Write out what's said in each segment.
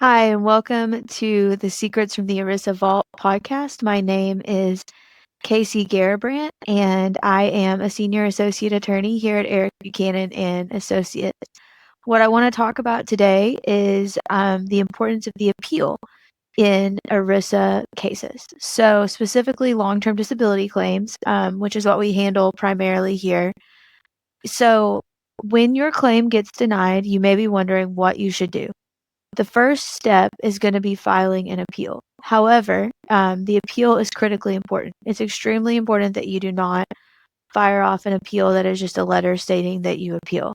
Hi, and welcome to the Secrets from the ERISA Vault podcast. My name is Kaci Garrabrant, and I am a senior associate attorney here at Eric Buchanan and Associates. What I want to talk about today is the importance of the appeal in ERISA cases. So, specifically, long-term disability claims, which is what we handle primarily here. So, when your claim gets denied, you may be wondering what you should do. The first step is going to be filing an appeal. However, the appeal is critically important. It's extremely important that you do not fire off an appeal that is just a letter stating that you appeal.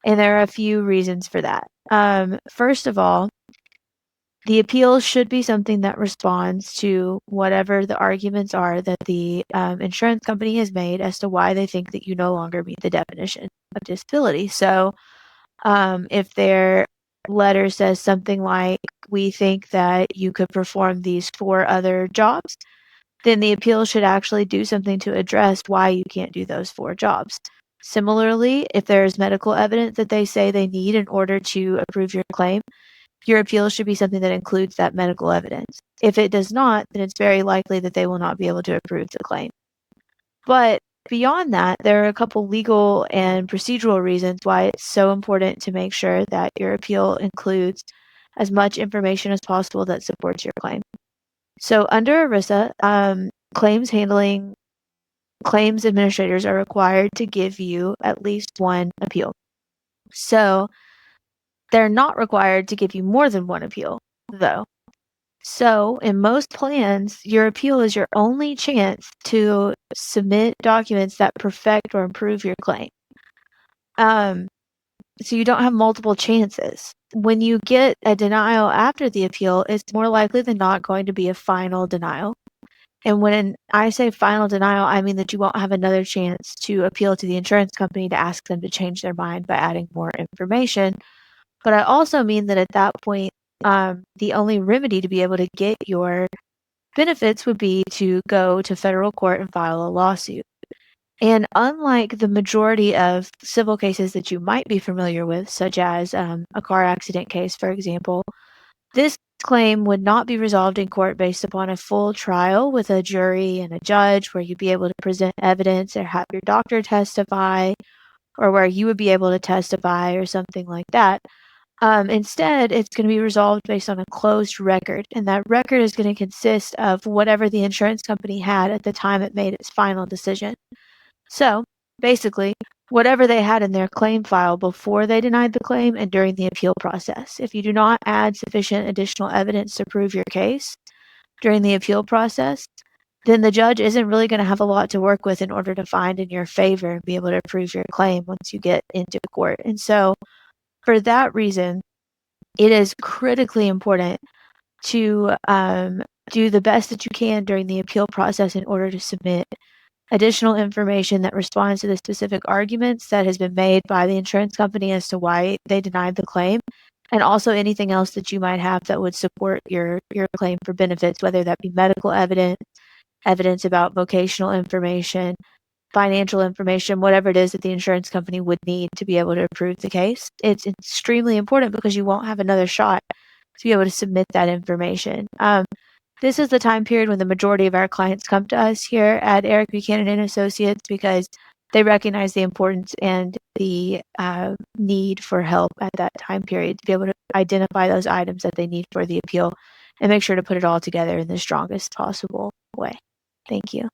And there are a few reasons for that. First of all, the appeal should be something that responds to whatever the arguments are that the insurance company has made as to why they think that you no longer meet the definition of disability. So, if their letter says something like, we think that you could perform these 4 other jobs, then the appeal should actually do something to address why you can't do those 4 jobs. Similarly, if there's medical evidence that they say they need in order to approve your claim, your appeal should be something that includes that medical evidence. If it does not, then it's very likely that they will not be able to approve the claim. But beyond that, there are a couple legal and procedural reasons why it's so important to make sure that your appeal includes as much information as possible that supports your claim. So under ERISA, claims administrators are required to give you at least one appeal. So they're not required to give you more than one appeal, though. So, in most plans, your appeal is your only chance to submit documents that perfect or improve your claim. So you don't have multiple chances. When you get a denial after the appeal, it's more likely than not going to be a final denial. And when I say final denial, I mean that you won't have another chance to appeal to the insurance company to ask them to change their mind by adding more information. But I also mean that at that point, the only remedy to be able to get your benefits would be to go to federal court and file a lawsuit. And unlike the majority of civil cases that you might be familiar with, such as a car accident case, for example, this claim would not be resolved in court based upon a full trial with a jury and a judge where you'd be able to present evidence or have your doctor testify or where you would be able to testify or something like that. Instead, it's going to be resolved based on a closed record, and that record is going to consist of whatever the insurance company had at the time it made its final decision. So, basically, whatever they had in their claim file before they denied the claim and during the appeal process. If you do not add sufficient additional evidence to prove your case during the appeal process, then the judge isn't really going to have a lot to work with in order to find in your favor and be able to approve your claim once you get into court. And so, for that reason, it is critically important to do the best that you can during the appeal process in order to submit additional information that responds to the specific arguments that has been made by the insurance company as to why they denied the claim, and also anything else that you might have that would support your claim for benefits, whether that be medical evidence, evidence about vocational information, financial information, whatever it is that the insurance company would need to be able to approve the case. It's extremely important because you won't have another shot to be able to submit that information. This is the time period when the majority of our clients come to us here at Eric Buchanan Associates because they recognize the importance and the need for help at that time period to be able to identify those items that they need for the appeal and make sure to put it all together in the strongest possible way. Thank you.